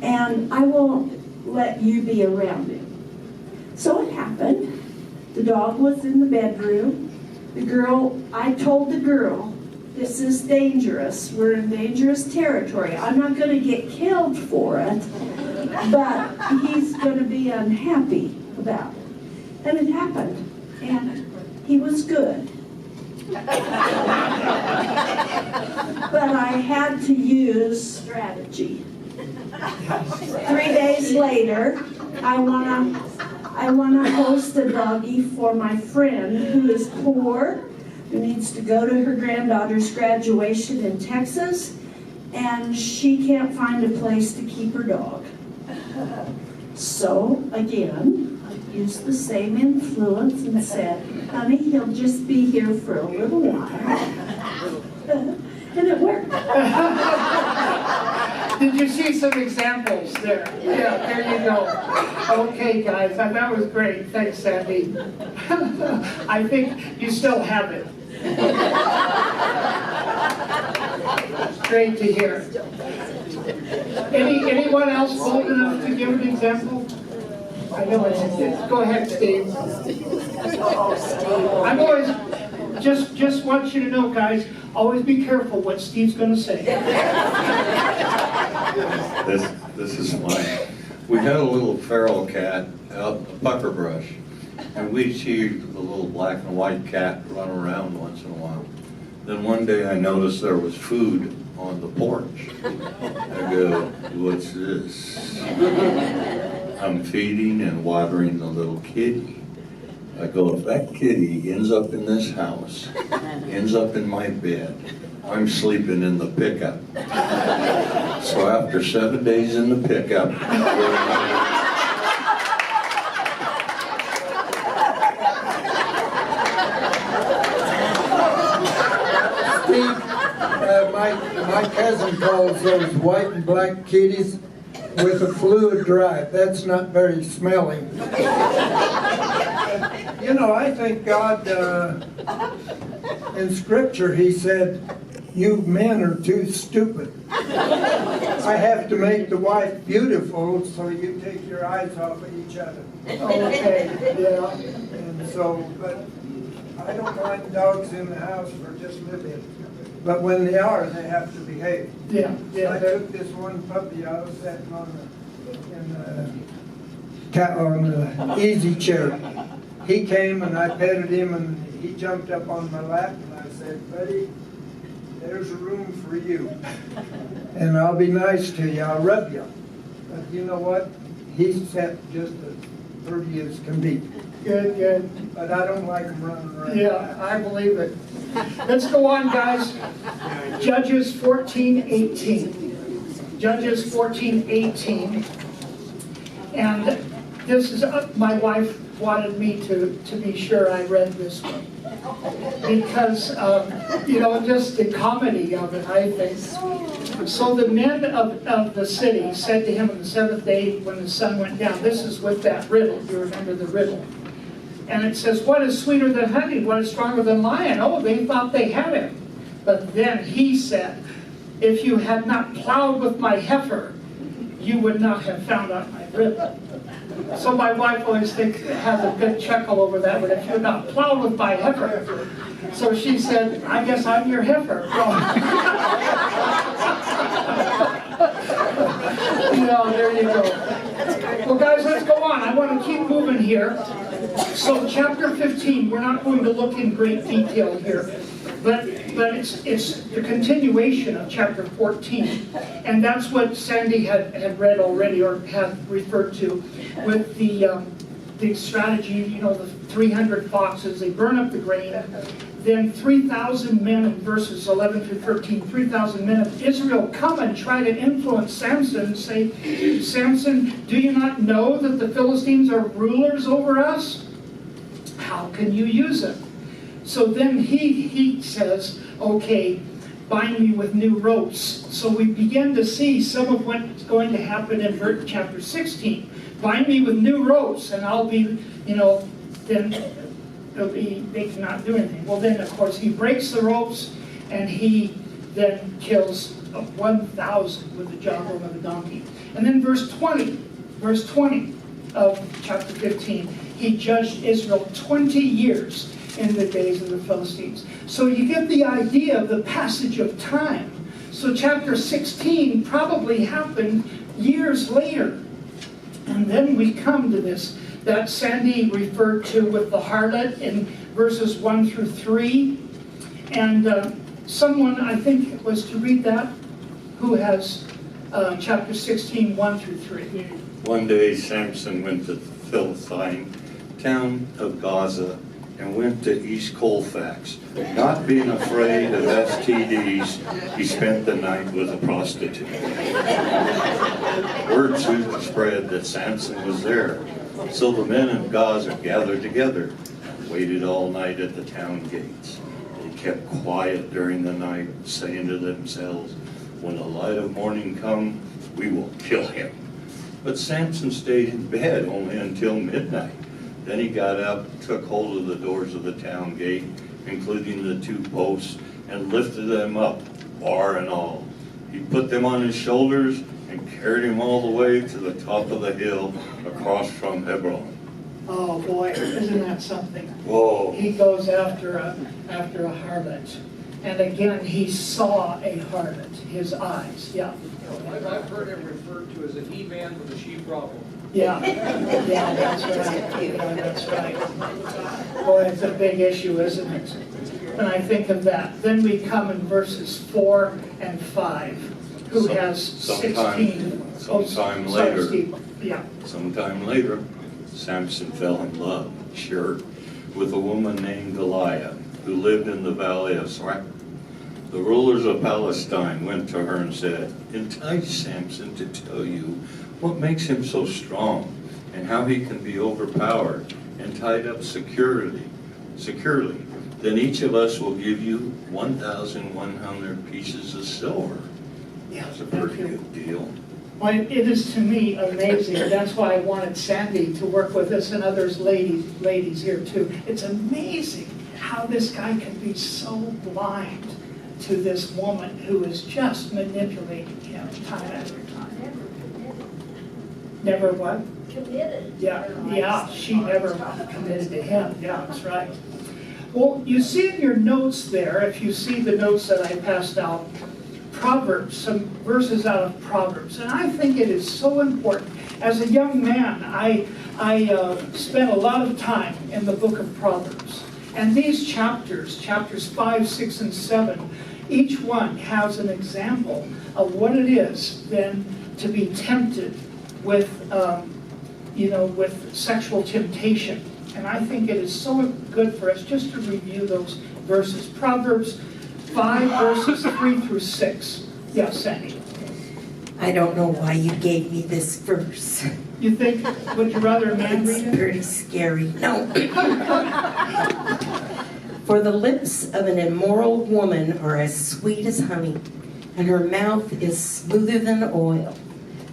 and I won't let you be around him. So it happened. The dog was in the bedroom. I told the girl, this is dangerous. We're in dangerous territory. I'm not going to get killed for it, but he's going to be unhappy about it. And it happened, and he was good. But I had to use strategy. 3 days later, I wanna host a doggy for my friend who is poor, who needs to go to her granddaughter's graduation in Texas, and she can't find a place to keep her dog. So again, I used the same influence and said, honey, he'll just be here for a little while. And it worked. Did you see some examples there? Yeah, there you go. Okay, guys, that was great. Thanks, Sandy. I think you still have it. Great to hear. Anyone else bold enough to give an example? I know it's go ahead, Steve. I'm always just want you to know, guys, always be careful what Steve's going to say. This is mine. We had a little feral cat out in the pucker brush, and we'd see the little black and white cat run around once in a while. Then one day I noticed there was food on the porch. I go, what's this? I'm feeding and watering the little kitty. I go, if that kitty ends up in this house, ends up in my bed, I'm sleeping in the pickup. So after 7 days in the pickup, Steve, my cousin calls those white and black kitties with a fluid drive. That's not very smelly. You know, I think God, in Scripture, He said, you men are too stupid. I have to make the wife beautiful so you take your eyes off of each other. Okay, yeah. And so, but I don't mind dogs in the house for just living. but when they are, they have to behave. Yeah, yeah. I took this one puppy, I was sitting on the easy chair. He came and I petted him and he jumped up on my lap and I said, buddy, there's a room for you. And I'll be nice to you, I'll rub you. But you know what? He's set just as pretty as can be. Good, good. But I don't like him running around. Yeah, I believe it. Let's go on, guys. Judges 14:18. Judges 14:18. And this is, my wife wanted me to be sure I read this one. Because, just the comedy of it, I think. So the men of the city said to him on the seventh day when the sun went down, this is with that riddle, you remember the riddle. And it says, what is sweeter than honey? What is stronger than lion? Oh, they thought they had him. But then he said, if you had not plowed with my heifer, you would not have found out my riddle. So my wife always has a good chuckle over that, but if you're not plowed with my heifer. So she said, I guess I'm your heifer. There you go. Well, guys, let's go on. I want to keep moving here. So chapter 15, we're not going to look in great detail here, but it's the continuation of chapter 14. And that's what Sandy had read already, or had referred to, with the strategy, the 300 foxes, they burn up the grain. Then 3,000 men in verses 11 through 13, 3,000 men of Israel come and try to influence Samson and say, Samson, do you not know that the Philistines are rulers over us? How can you use them? So then he says, okay, bind me with new ropes. So we begin to see some of what's going to happen in chapter 16. Bind me with new ropes and I'll be, then they cannot do anything. Well, then, of course, he breaks the ropes and he then kills 1,000 with the jawbone of a donkey. And then verse 20 of chapter 15, he judged Israel 20 years in the days of the Philistines. So you get the idea of the passage of time. So chapter 16 probably happened years later. And then we come to this that Sandy referred to with the harlot in verses 1 through 3. And someone, I think it was to read that, who has chapter 16, 1 through 3. One day Samson went to the Philistine town of Gaza and went to East Colfax. Not being afraid of STDs, he spent the night with a prostitute. Word soon spread that Samson was there. So the men of Gaza gathered together, waited all night at the town gates. They kept quiet during the night, saying to themselves, when the light of morning comes, we will kill him. But Samson stayed in bed only until midnight. Then he got up, took hold of the doors of the town gate, including the 2 posts, and lifted them up, bar and all. He put them on his shoulders and carried him all the way to the top of the hill across from Hebron. Oh boy, isn't that something? Whoa. He goes after a harlot. And again, he saw a harlot, his eyes, yeah. I've heard him referred to as a he-man with a she problem. Yeah, that's right. Yeah, that's right. Boy, it's a big issue, isn't it? When I think of that. Then we come in verses 4 and 5. Who has 16? Sometime later, yeah. Sometime later, Samson fell in love, sure, with a woman named Delilah, who lived in the valley of Sarepta. The rulers of Palestine went to her and said, entice Samson to tell you what makes him so strong and how he can be overpowered and tied up securely. Then each of us will give you 1,100 pieces of silver. Yeah, that's a pretty good deal. Well, it is to me amazing. That's why I wanted Sandy to work with us and others ladies here too. It's amazing how this guy can be so blind to this woman who is just manipulating him time after time. Never what? Committed. Yeah, she never committed to him. Yeah, that's right. Well, you see in your notes there, if you see the notes that I passed out, Proverbs, some verses out of Proverbs. And I think it is so important. As a young man, I spent a lot of time in the book of Proverbs. And these chapters 5, 6, and 7, each one has an example of what it is then to be tempted with, with sexual temptation. And I think it is so good for us just to review those verses. Proverbs 5, verses 3 through 6. Yes, Sandy. I don't know why you gave me this verse. You think, would you rather a man read it? It's pretty scary. No. For the lips of an immoral woman are as sweet as honey, and her mouth is smoother than oil.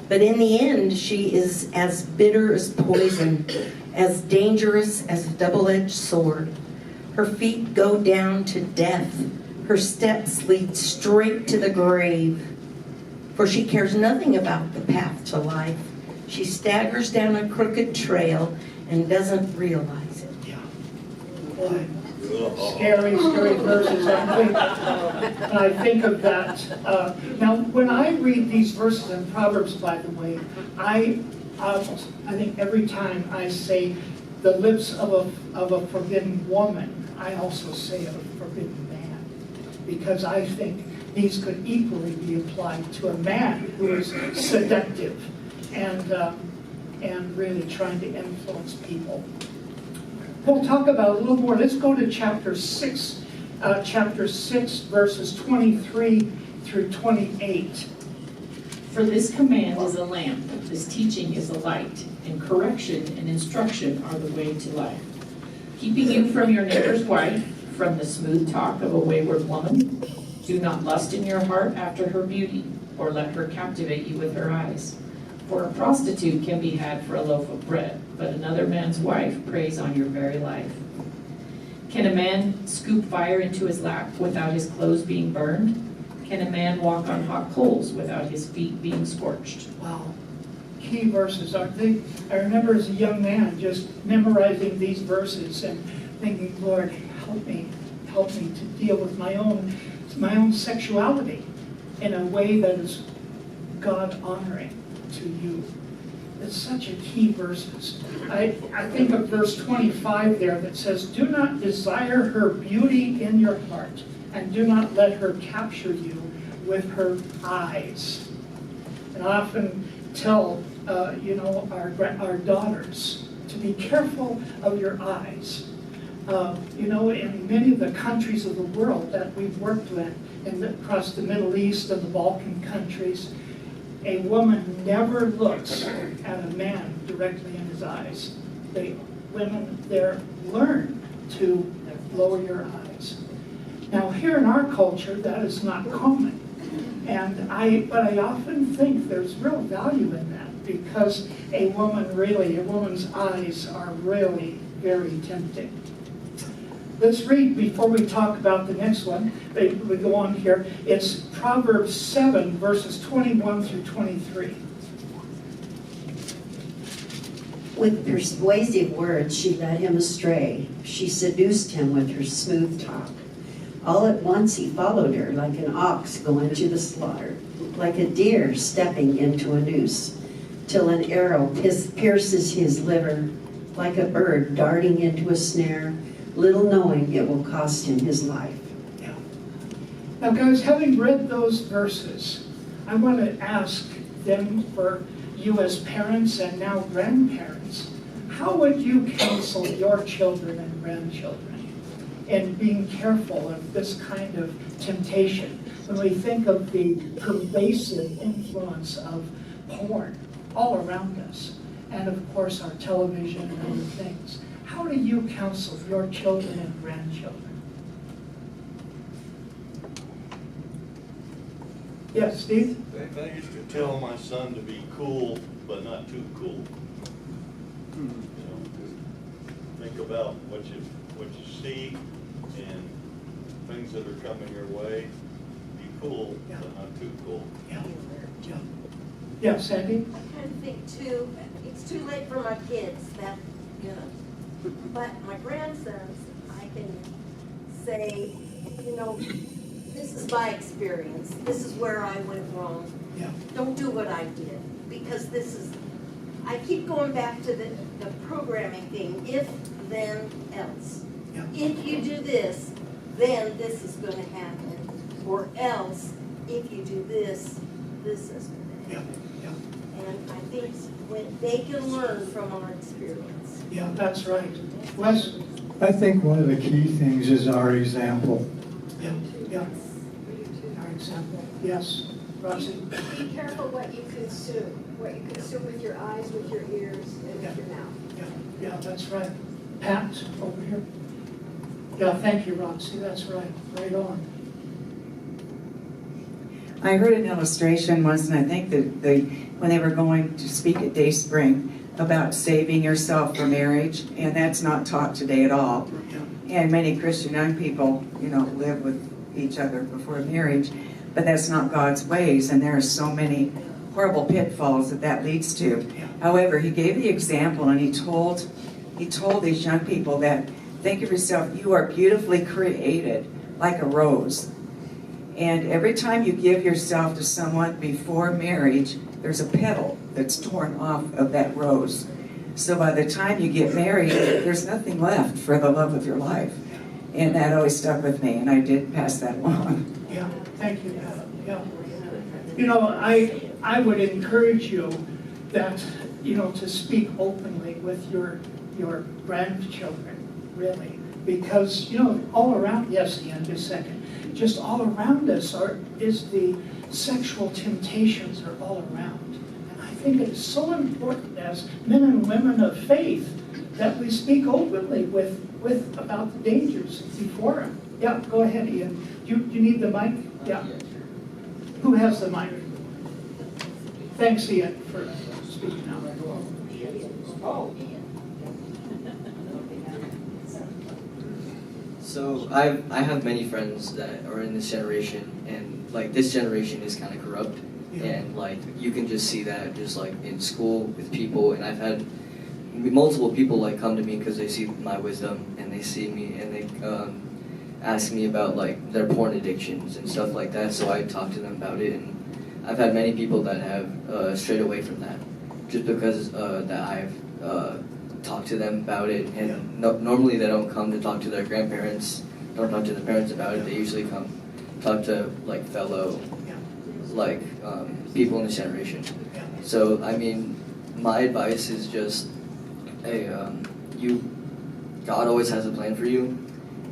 But in the end, she is as bitter as poison, as dangerous as a double-edged sword. Her feet go down to death. Her steps lead straight to the grave. For she cares nothing about the path to life. She staggers down a crooked trail and doesn't realize it. Boy, scary verses. I think of that. Now, when I read these verses in Proverbs, by the way, I think every time I say the lips of a forbidden woman, I also say of a forbidden man, because I think these could equally be applied to a man who is seductive and really trying to influence people. We'll talk about a little more. Let's go to chapter 6, verses 23 through 28. For this command is a lamp, this teaching is a light, and correction and instruction are the way to life. Keeping you from your neighbor's wife, from the smooth talk of a wayward woman. Do not lust in your heart after her beauty, or let her captivate you with her eyes. For a prostitute can be had for a loaf of bread, but another man's wife preys on your very life. Can a man scoop fire into his lap without his clothes being burned? Can a man walk on hot coals without his feet being scorched? Wow. Key verses, aren't they? I remember as a young man just memorizing these verses and thinking, Lord, help me to deal with my own sexuality in a way that is God-honoring to you. It's such a key verses. I think of verse 25 there that says, do not desire her beauty in your heart, and do not let her capture you with her eyes. And I often tell our daughters to be careful of your eyes. In many of the countries of the world that we've worked with, across the Middle East and the Balkan countries, a woman never looks at a man directly in his eyes. Women there learn to lower your eyes. Now here in our culture, that is not common. But I often think there's real value in that, because a woman's eyes are really very tempting. Let's read before we talk about the next one. We go on here. It's Proverbs 7, verses 21 through 23. With persuasive words she led him astray. She seduced him with her smooth talk. All at once he followed her like an ox going to the slaughter, like a deer stepping into a noose, till an arrow pierces his liver, like a bird darting into a snare, little knowing it will cost him his life. Yeah. Now guys, having read those verses, I want to ask them, for you as parents and now grandparents, how would you counsel your children and grandchildren in being careful of this kind of temptation when we think of the pervasive influence of porn all around us, and of course our television and other things? How do you counsel your children and grandchildren? Yes, Steve? I used to tell my son to be cool, but not too cool. Think about what you see and things that are coming your way. Be cool, but not too cool. Yeah, Sandy? I kind of think too, it's too late for my kids, but my grandsons, I can say, you know, this is my experience, this is where I went wrong. Yeah. Don't do what I did, because this is, I keep going back to the programming thing, if, then, else. Yeah. If you do this, then this is gonna happen, or else, if you do this, this is gonna happen. Yeah. And I think when they can learn from our experience. Yeah, that's right. Wes? I think one of the key things is our example. Yeah, yeah. Our example, yes. Roxy? Be careful what you consume with your eyes, with your ears, and with your mouth. Yeah, that's right. Pat, over here. Yeah, thank you, Roxy, that's right. Right on. I heard an illustration once, and I think that when they were going to speak at Day Spring about saving yourself for marriage, and that's not taught today at all. And many Christian young people, live with each other before marriage, but that's not God's ways, and there are so many horrible pitfalls that leads to. However, he gave the example, and he told these young people that, think of yourself, you are beautifully created like a rose. And every time you give yourself to someone before marriage, there's a petal that's torn off of that rose. So by the time you get married, there's nothing left for the love of your life. And that always stuck with me, and I did pass that along. Yeah, thank you, Pat. Yeah. I would encourage you that, to speak openly with your grandchildren, really. Because, all around, yes, Ian, just a second. Just all around us is the sexual temptations are all around. And I think it's so important as men and women of faith that we speak openly with about the dangers before them. Yeah, go ahead, Ian. Do you need the mic? Yeah. Who has the mic? Thanks, Ian, for speaking out. Oh. So I have many friends that are in this generation, and this generation is kind of corrupt, and you can just see that just in school with people, and I've had multiple people come to me because they see my wisdom and they see me and they ask me about their porn addictions and stuff like that. So I talk to them about it, and I've had many people that have strayed away from that just because that I've talk to them about it, and normally they don't come to talk to their grandparents, don't talk to their parents about it. They usually come talk to fellow people in this generation. So I mean, my advice is just, God always has a plan for you,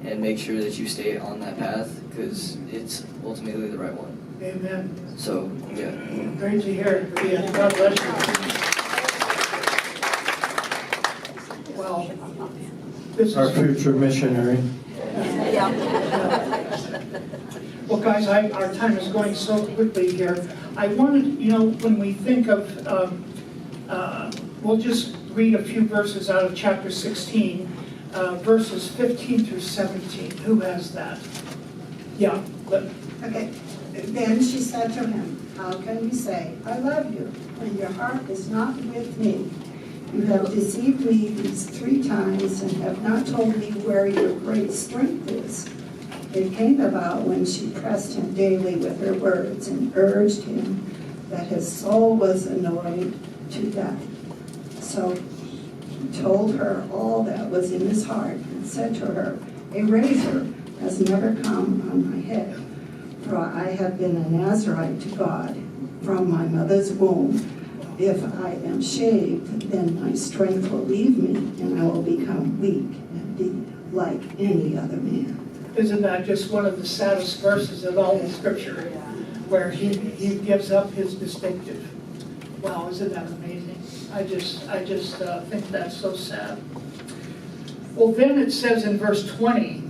and make sure that you stay on that path because it's ultimately the right one. Amen. So yeah. Great to hear. Yeah, God bless you. Well, this is our future missionary. Well, guys, our time is going so quickly here. I wanted, when we think of, we'll just read a few verses out of chapter 16, verses 15 through 17. Who has that? Yeah. Okay. Then she said to him, how can you say, I love you, when your heart is not with me? You have deceived me these 3 times and have not told me where your great strength is. It came about when she pressed him daily with her words and urged him that his soul was annoyed to death. So he told her all that was in his heart and said to her, a razor has never come on my head, for I have been a Nazarite to God from my mother's womb. If I am shaved, then my strength will leave me, and I will become weak and be like any other man. Isn't that just one of the saddest verses of all the scripture, where he gives up his distinctive? Wow, isn't that amazing? I just think that's so sad. Well, then it says in verse 20,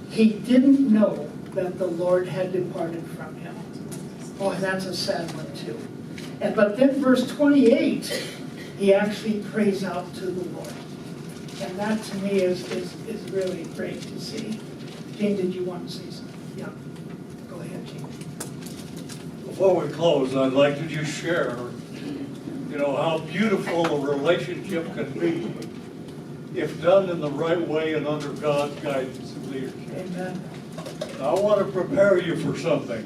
he didn't know that the Lord had departed from him. Oh, that's a sad one too. But then verse 28, he actually prays out to the Lord. And that to me is really great to see. Gene, did you want to say something? Yeah. Go ahead, Gene. Before we close, I'd like to just share, how beautiful a relationship can be if done in the right way and under God's guidance and leadership. Amen. I want to prepare you for something.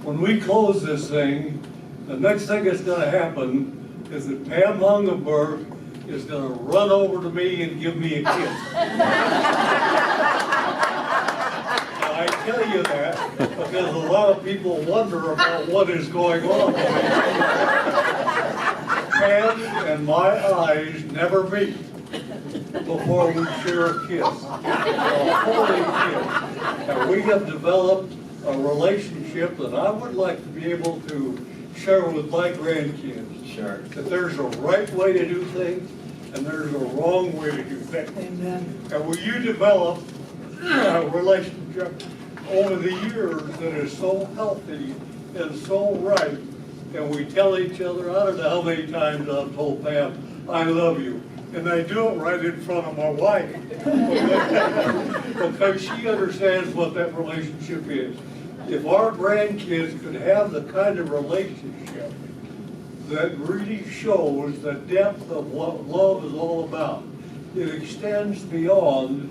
When we close this thing, the next thing that's going to happen is that Pam Hungenberg is going to run over to me and give me a kiss. I tell you that because a lot of people wonder about what is going on. Pam and my eyes never meet before we share a kiss, a holy kiss. And we have developed a relationship that I would like to be able to share with my grandkids. Sure. That there's a right way to do things and there's a wrong way to do things. Amen. And when you develop a relationship over the years that is so healthy and so right, and we tell each other, I don't know how many times I've told Pam, I love you. And I do it right in front of my wife. Because she understands what that relationship is. If our grandkids could have the kind of relationship that really shows the depth of what love is all about, it extends beyond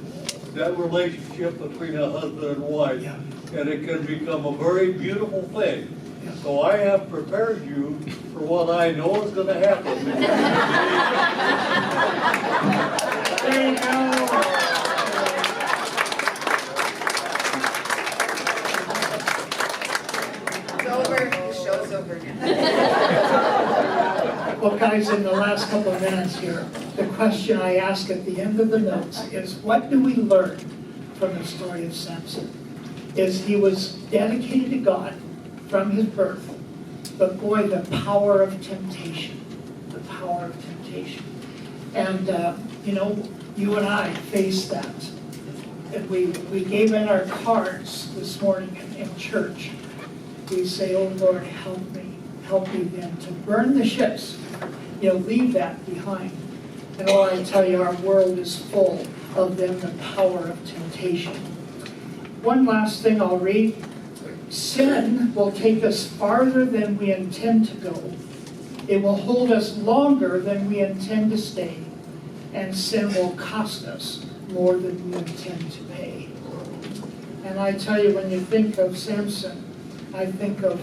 that relationship between a husband and wife, and it can become a very beautiful thing. So I have prepared you for what I know is going to happen. There you go. It's over, the show's over now. Well, guys, in the last couple of minutes here, the question I ask at the end of the notes is, what do we learn from the story of Samson? Is he was dedicated to God from his birth, but boy, the power of temptation, the power of temptation. And, you know, you and I face that. And we gave in our cards this morning in church. We say, oh Lord, help me then to burn the ships, you know, leave that behind. And all I tell you, our world is full of them, the power of temptation. One last thing I'll read. Sin will take us farther than we intend to go. It will hold us longer than we intend to stay. And sin will cost us more than we intend to pay. And I tell you, when you think of Samson, I think of,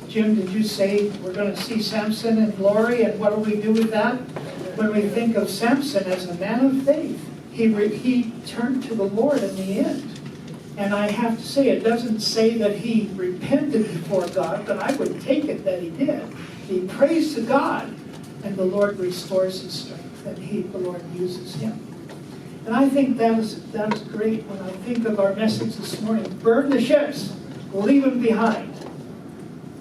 Jim, did you say we're going to see Samson in glory? And what do we do with that? When we think of Samson as a man of faith, he turned to the Lord in the end. And I have to say, it doesn't say that he repented before God, but I would take it that he did. He prays to God, and the Lord restores his strength, and the Lord uses him. And I think that is great when I think of our message this morning. Burn the ships, leave them behind,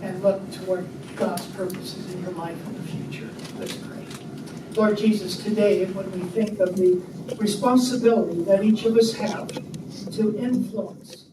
and look toward God's purposes in your life in the future. Let's pray. Lord Jesus, today, when we think of the responsibility that each of us have to influence